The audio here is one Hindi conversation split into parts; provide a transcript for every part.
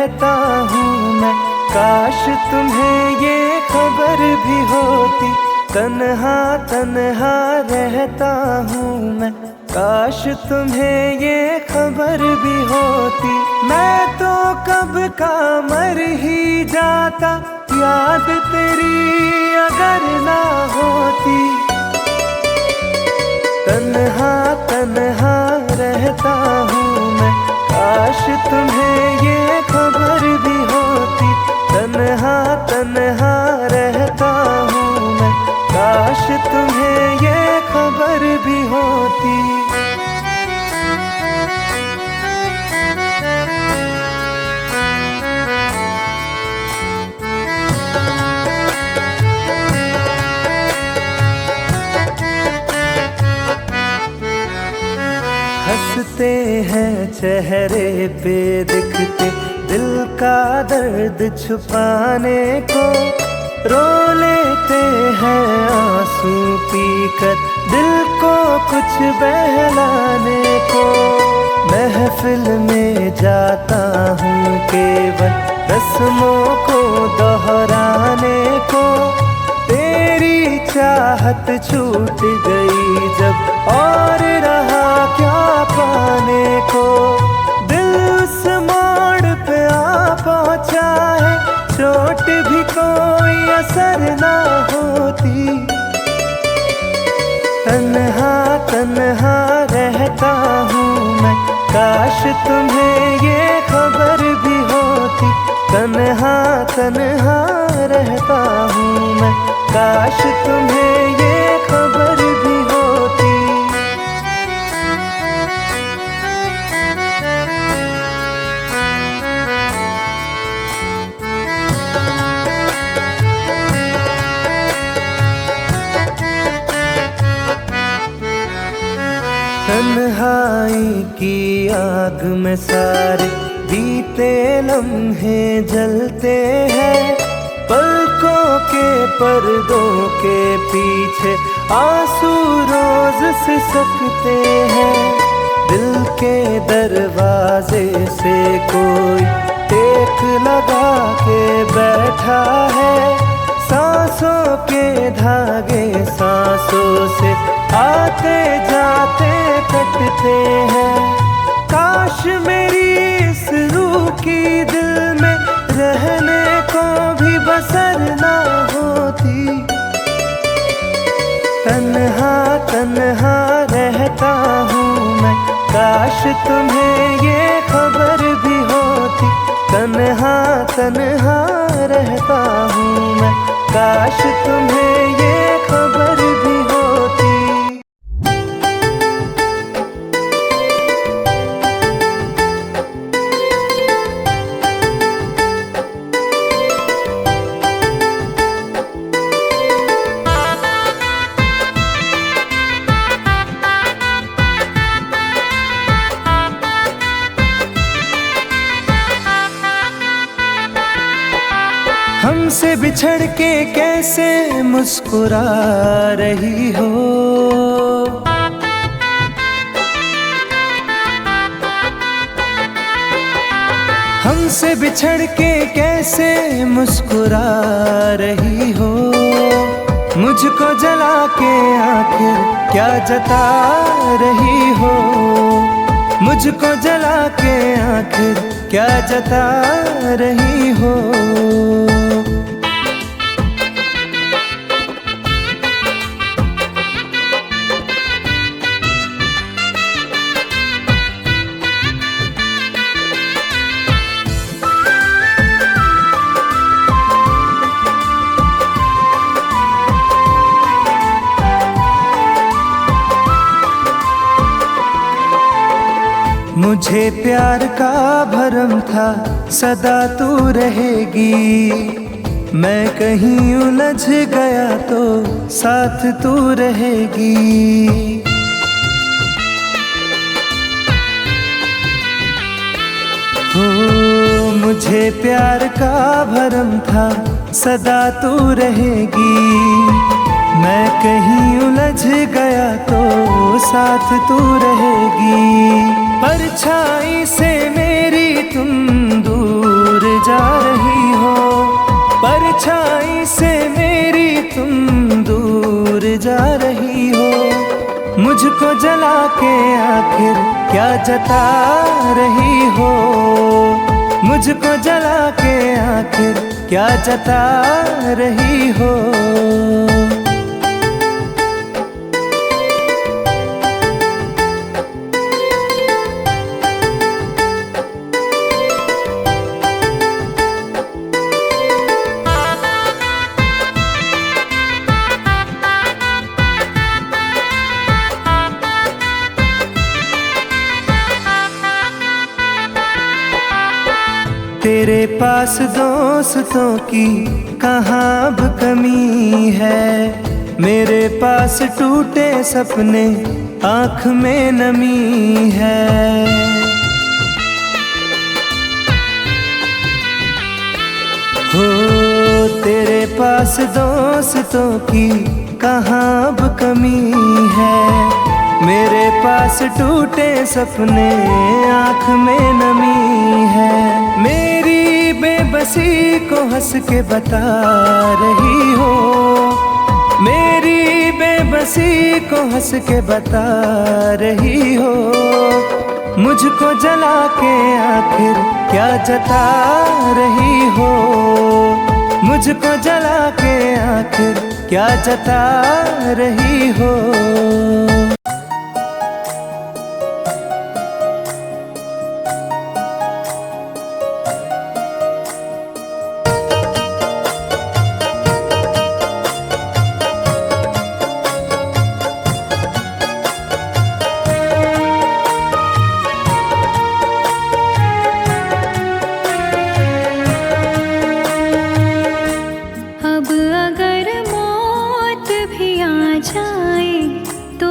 रहता हूँ मैं। काश तुम्हें ये खबर भी होती, तन्हा तन्हा रहता हूँ मैं। काश तुम्हें ये खबर भी होती, मैं तो कब का मर ही जाता, याद तेरी अगर ना होती। तन्हा तन्हा रहता हूँ मैं, काश तुम्हें ये खबर भी होती। तन्हा तन्हा रहता हूँ मैं, काश तुम्हें ये खबर भी होती। हंसते हैं चेहरे पे दिखते, दिल का दर्द छुपाने को। रो लेते हैं आंसू पीकर, दिल को कुछ बहलाने को। महफिल में जाता हूँ केवल रस्मों को दोहराने को। तेरी चाहत छूट गई जब, और रहा क्या पाने को। दिल उस मोड़ पे आ पहुंचा है, चोट भी कोई असर ना होती। तन्हा तन्हा रहता हूँ मैं, काश तुम्हें ये खबर भी होती। तन्हा तन्हा रहता हूँ मैं, काश तुम्हें ये खबर भी होती। तन्हाई की आग में सारे बीते लम्हे जलते हैं। पलकों के पर्दों के पीछे आंसू रोज सिसकते हैं। दिल के दरवाजे से कोई टेक लगा के बैठा है। सांसों के धागे सांसों से आते जाते कटते हैं। काश मेरी इस रूह की दिल में रहने को भी बसर ना होती। तन्हा तन्हा रहता हूँ मैं, काश तुम्हें ये खबर भी होती। तन्हा तन्हा रहता हूँ मैं, काश तुम्हें ये खबर भी होती। हमसे बिछड़ के कैसे मुस्कुरा रही हो। हमसे बिछड़ के कैसे मुस्कुरा रही हो। मुझको जला के आखिर क्या जता रही हो। मुझको जला के आखिर क्या जता रही हो। मुझे प्यार का भरम था, सदा तू रहेगी। मैं कहीं उलझ गया तो साथ तू रहेगी। हो मुझे प्यार का भरम था, सदा तू रहेगी। मैं कहीं उलझ गया तो साथ तू रहेगी। परछाई से मेरी तुम दूर परछाई से मेरी तुम दूर जा रही हो, मुझको जला के आखिर क्या जता रही हो, मुझको जला के आखिर क्या जता रही हो। तेरे पास दोस्तों की कहाँ अब कमी है, मेरे पास टूटे सपने आँख में नमी है। हो तेरे पास दोस्तों की कहाँ अब कमी है, मेरे पास टूटे सपने आँख में नमी है। मेरी बेबसी को हंस के बता रही हो, मेरी बेबसी को हंस के बता रही हो, मुझको जला के आखिर क्या जता रही हो, मुझको जला के आखिर क्या जता रही हो। अब अगर मौत भी आ जाए तो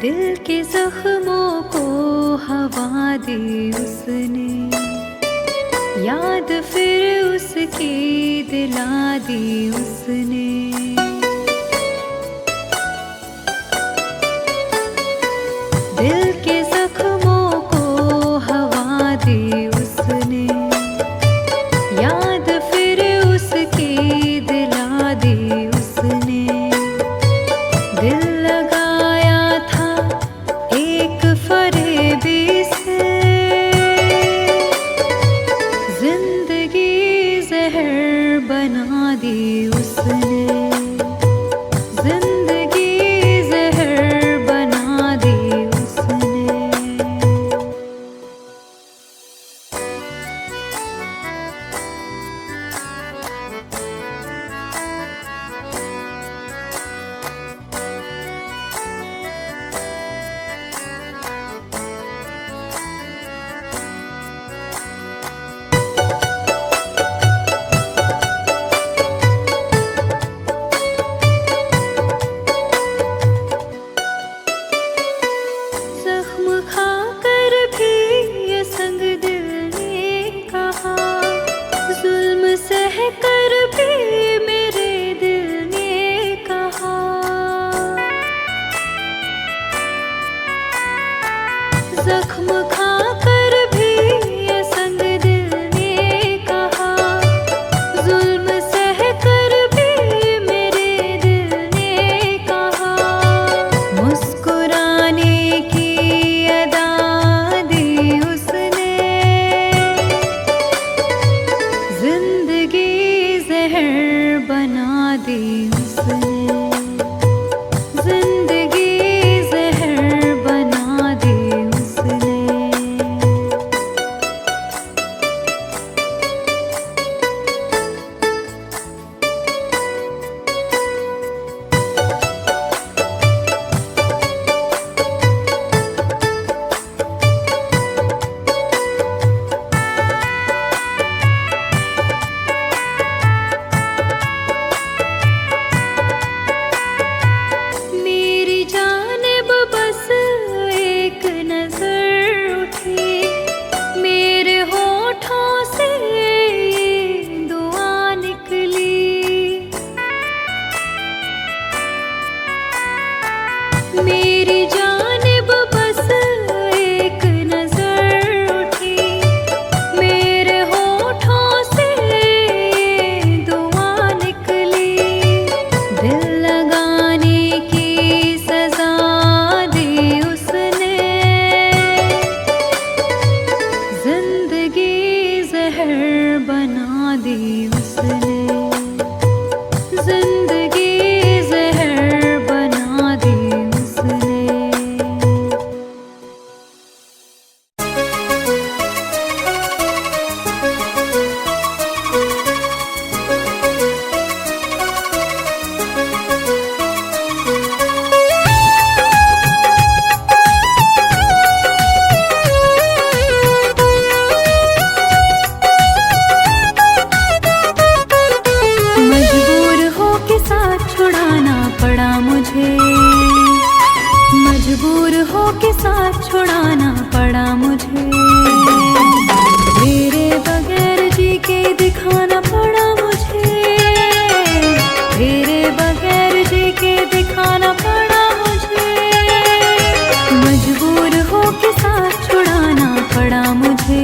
दिल के जख्मों को हवा दी उसने, याद फिर उसकी दिला दी उसने। दिल के जख्मों को हवा दी उसने, याद फिर उसकी दिला दी उसने। दिल लगाया था एक फरेबी से, जिंदगी जहर बना दी उसने। जिंदगी जहर बना दी उसने। जख्म खाकर भी ये संग दिल ने कहा, जुल्म सह कर भी मेरे दिल ने कहा। जख्म खाकर भी ये संग दिल ने कहा, जुल्म सह कर भी मेरे दिल ने कहा। मुस्कुराने की अदा दी उसने, जिंदगी जहर बना दी उसने। जिंदगी जहर बना दी उसने। मेरी जानिब बस एक नजर उठी, मेरे होठों से ये दुआ निकली। मेरी जानिब बस एक नजर उठी, मेरे होठों से ये दुआ निकली। दिल लगाने की सजा दी उसने, जिंदगी जहर बना दी उसने। जिंदगी जहर बना दी उसने। मजबूर हो के साथ छुड़ाना पड़ा मुझे, मजबूर हो के साथ छुड़ाना पड़ा मुझे। तेरे बगैर जी के दिखाना पड़ा मुझे, तेरे बगैर जी के दिखाना पड़ा मुझे। मजबूर हो के साथ छुड़ाना पड़ा मुझे,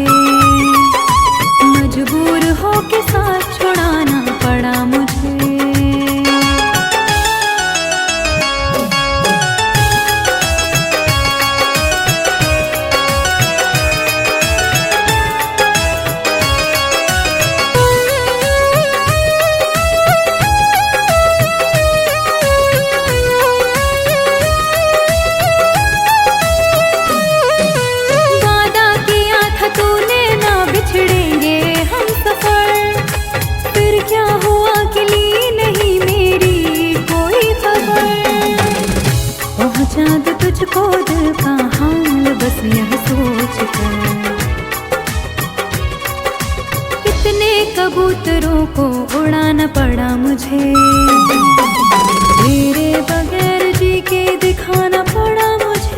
मजबूर हो के साथ छुड़ाना पड़ा मुझे। वादा किया था तूने ना बिछड़ेंगे हम सफर, फिर क्या हुआ कि ली नहीं मेरी कोई खबर। पहुंचा दे तुझको दिल का हाल बस यह सोच कर, कितने कबूतरों को उड़ाना पड़ा मुझे। तेरे बगैर जी के दिखाना पड़ा मुझे।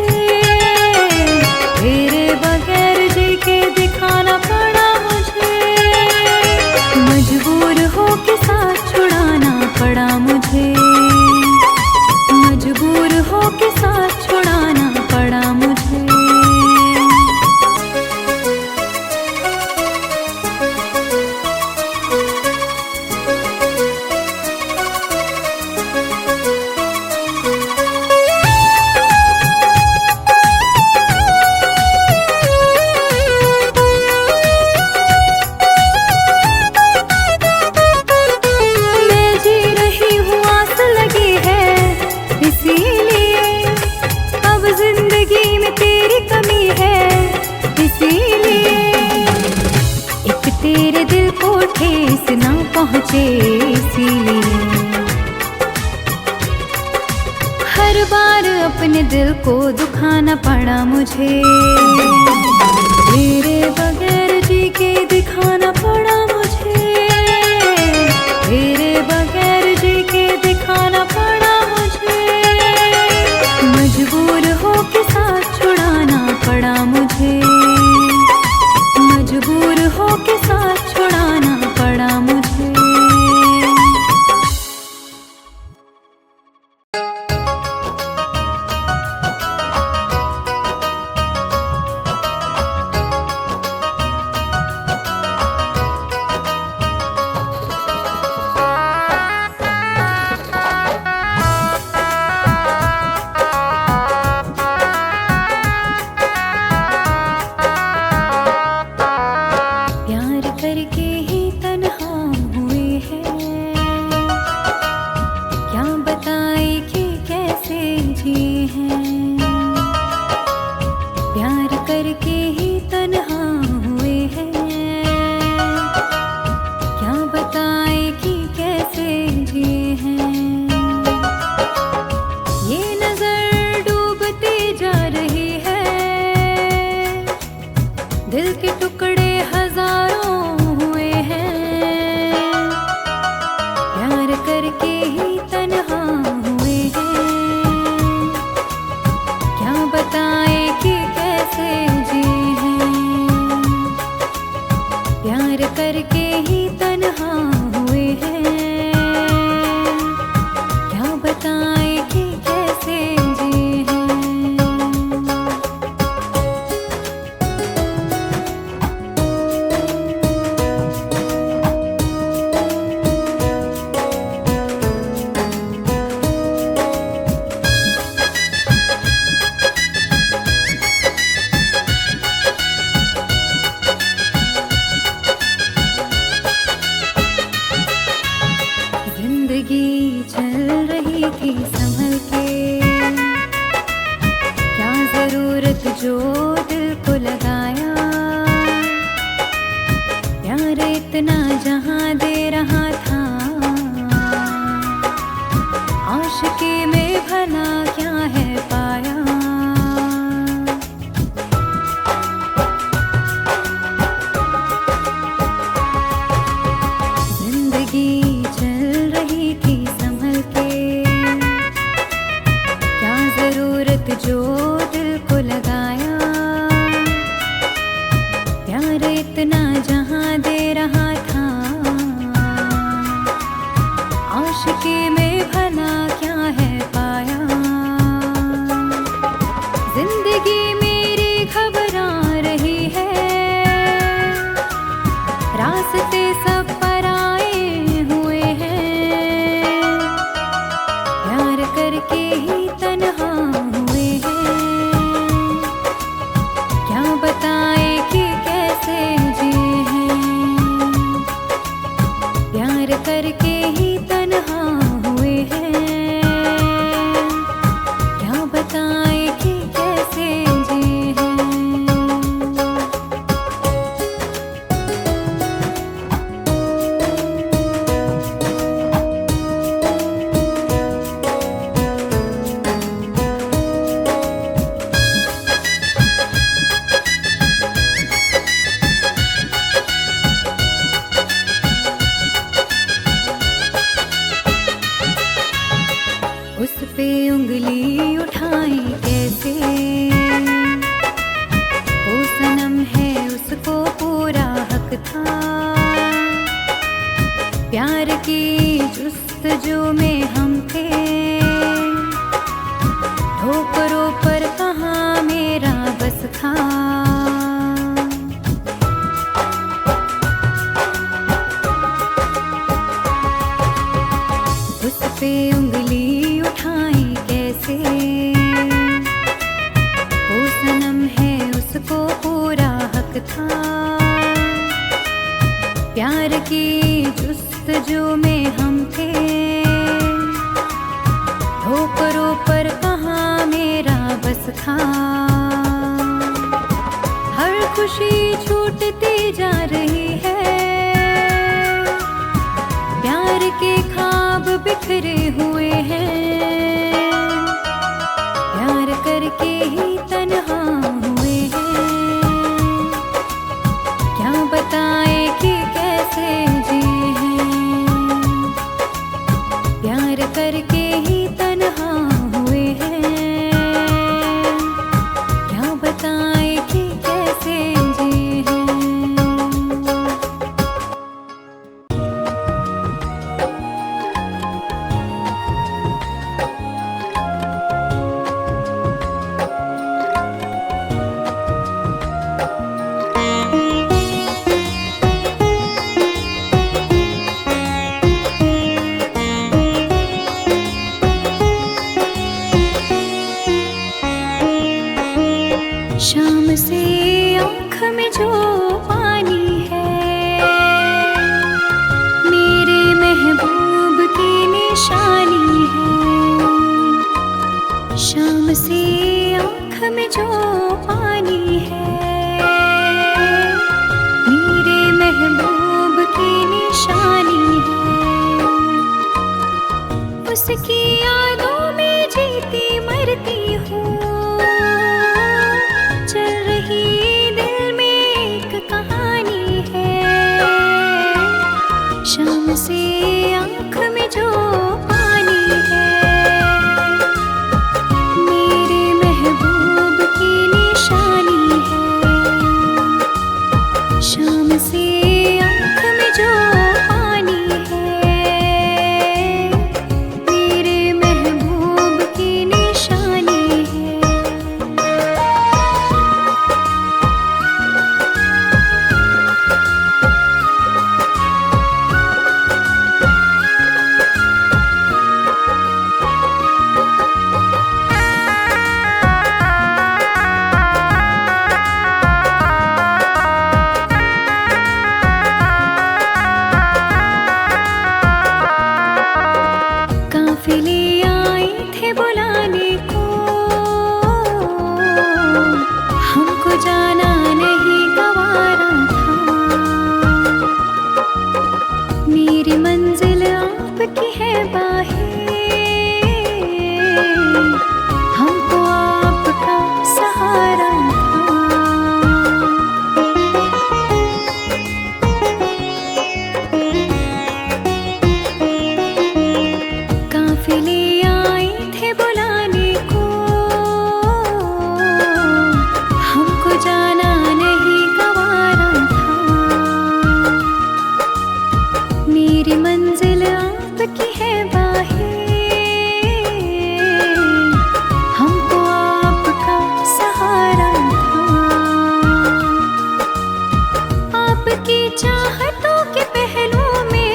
जिंदगी में तेरी कमी है, इसीलिए एक तेरे दिल को ठेस ना पहुँचे, इसीलिए हर बार अपने दिल को दुखाना पड़ा मुझे, तेरे बगैर जी के दिखाना पड़ा मुझे, तेरे बगैर जी के दिखाना पड़ा मुझे, मजबूर हो के साथ छुड़ाना पड़ा मुझे, मजबूर हो के साथ छुड़ाना पड़ा मुझे। ठोकरों पर कहाँ मेरा बस था। खुशी छूटती जा रही है, प्यार के ख्वाब बिखरे हुए हैं, प्यार करके ही तन्हा हुए हैं। क्या बताए कि कैसे जिए हैं, प्यार करके ही तन्हा हुए हैं। क्या बताए कि कैसे जिए हैं। शाम से आँख में जो पानी है, मेरे महबूब की निशानी है। शाम से आँख में जो पानी है, मेरे महबूब की निशानी है। उसकी यादों में जीती मरती हूँ, चल रही दिल में एक कहानी है। शाम से आँख में जो पानी है, मेरे महबूब की निशानी है। शाम से आँख में जो पानी है, मेरे महबूब की निशानी है। काफिले आए थे बुलाने को, हमको जाना नहीं गवारा था। मेरी मंजिल आपकी है बाहें, हमको आपका सहारा था। काफिले आए थे बुलाने को, हमको जाना नहीं गवारा था। मेरी मंजिल आपकी है बाहें, हमको आपका सहारा था। आपकी चाहतों के पहलू में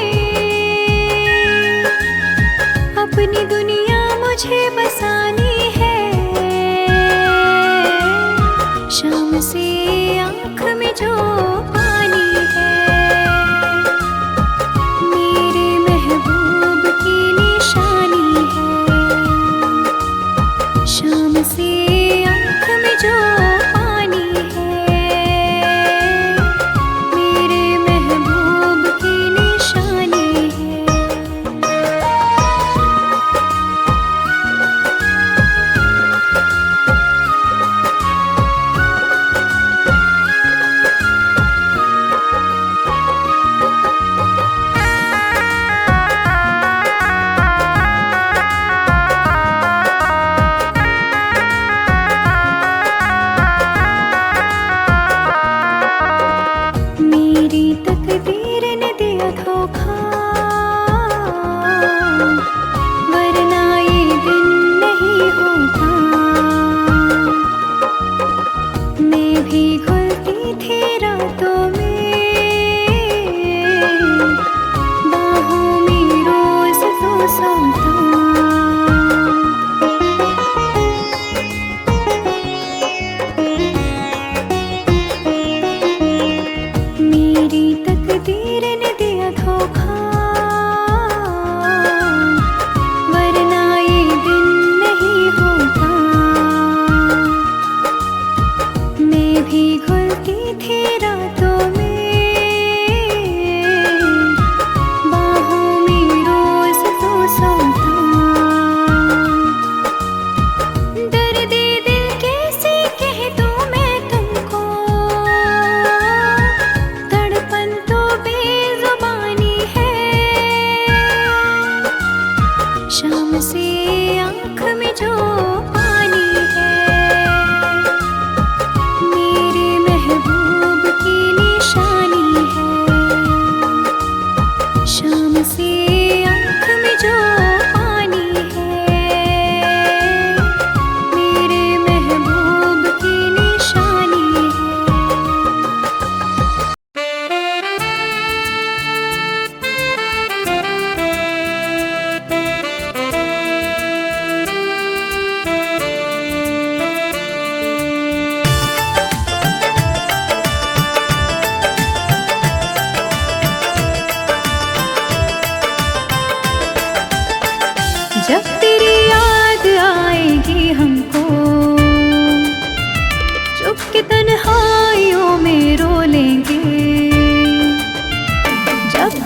अपनी दुनिया मुझे बसानी है। शाम से आँख में जो पानी है, मेरे महबूब की निशानी है। शाम से आँख में जो पानी है, मेरे महबूब की निशानी है।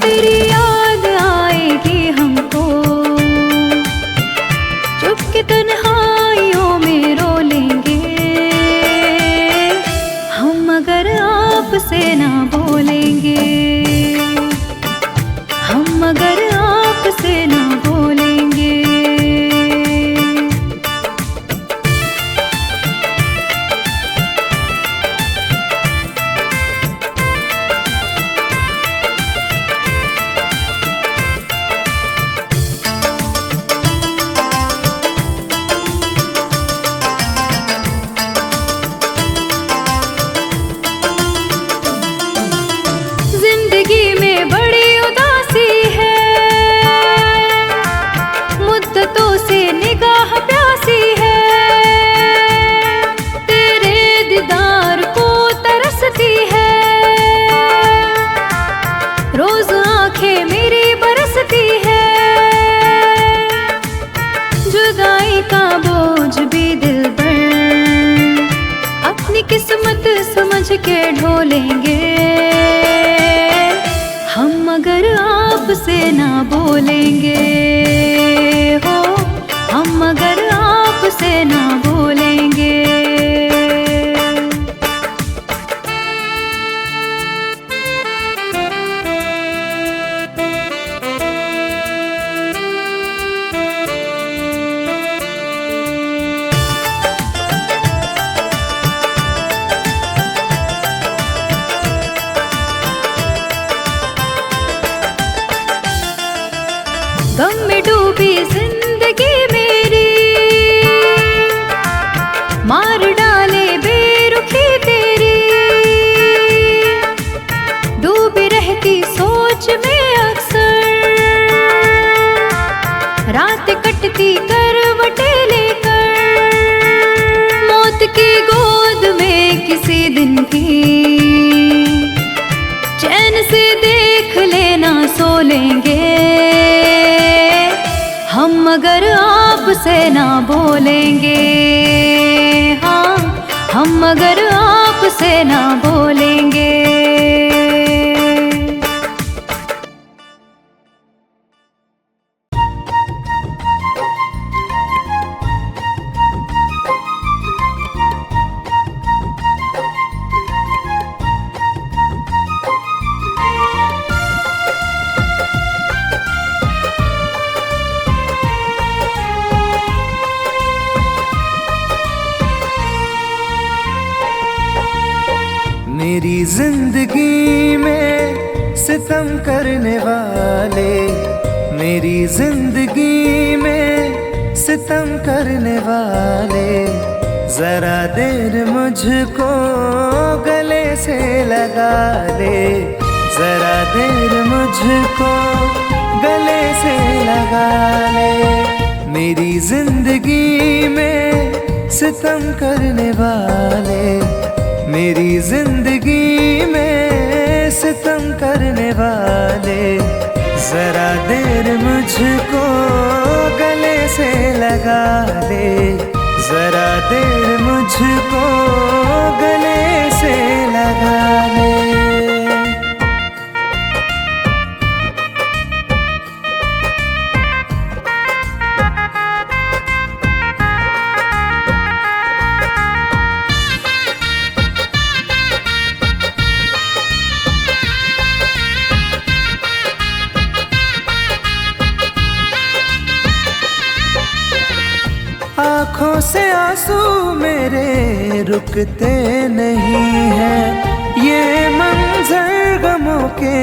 तेरी याद आएगी हमको, चुपके तन्हाइयों में रो लेंगे हम अगर आपसे ना बोलेंगे, हम अगर आपसे ना बोलेंगे। जिंदगी में बड़ी उदासी है, मुद्दतों से निगाह प्यासी है, तेरे दीदार को तरसती है, रोज आंखें मेरी बरसती है, जुदाई का बोझ भी दिल पर अपनी किस्मत समझ के ढोलेंगे हम अगर आपसे ना बोलेंगे हो, हम अगर आपसे ना बोलेंगे। गम में डूबी जिंदगी मेरी, मार डाले बेरुखी तेरी, डूबी रहती सोच में अक्सर, रात कटती करवटे लेकर, मौत की गोद में किसी दिन की चैन से देख लेना सो लेंगे हम अगर आपसे ना बोलेंगे, हाँ हम अगर आपसे ना बोलेंगे। मेरी जिंदगी में सितम करने वाले, मेरी जिंदगी में सितम करने वाले, जरा देर मुझको गले से लगा ले, जरा देर मुझको गले से लगा ले। मेरी जिंदगी में सितम करने वाले, मेरी जिंदगी में सितम करने वाले, जरा देर मुझको गले से लगा ले, जरा देर मुझको गले से लगा ले। आँखों से आंसू मेरे रुकते नहीं हैं, ये मंजर गमों के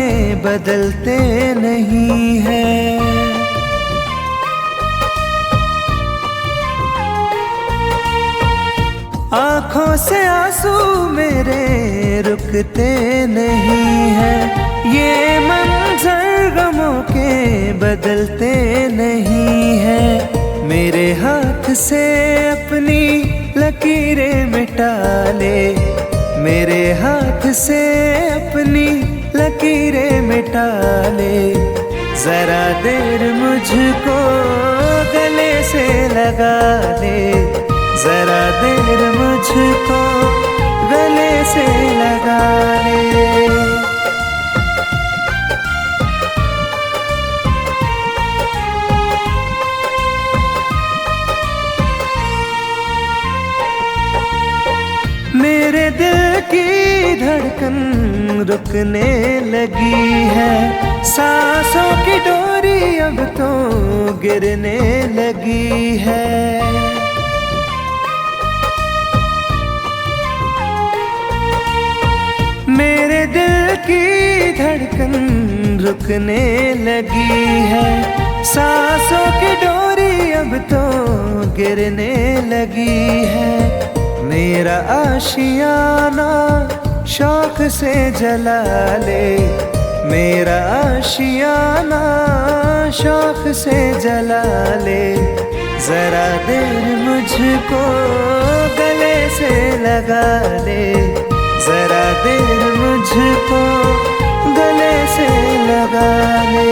बदलते नहीं हैं। आँखों से आंसू मेरे रुकते नहीं हैं, ये मंजर गमों के बदलते नहीं हैं। मेरे हाथ से अपनी लकीरें मिटा ले, मेरे हाथ से अपनी लकीरें मिटा ले, जरा देर मुझको गले से लगा ले, जरा देर मुझको गले से लगा ले। की धड़कन रुकने लगी है, सांसों की डोरी अब तो गिरने लगी है। मेरे दिल की धड़कन रुकने लगी है, सांसों की डोरी अब तो गिरने लगी है। मेरा आशियाना शौक से जला ले, मेरा आशियाना शौक से जला ले। जरा देर मुझको गले से लगा ले, जरा देर मुझको गले से लगा ले।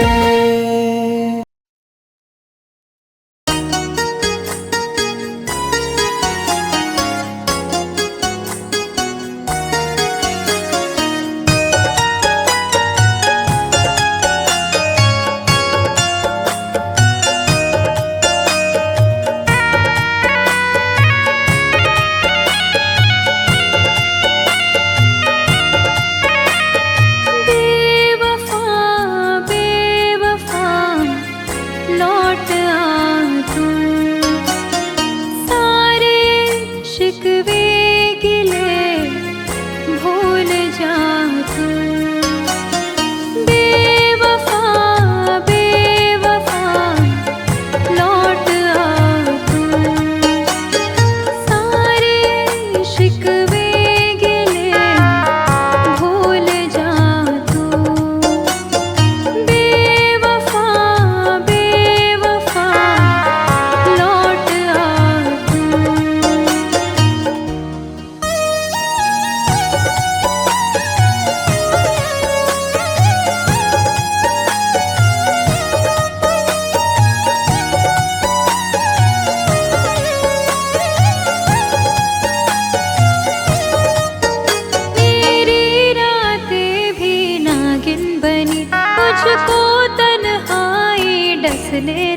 मुझको तन्हाई डसने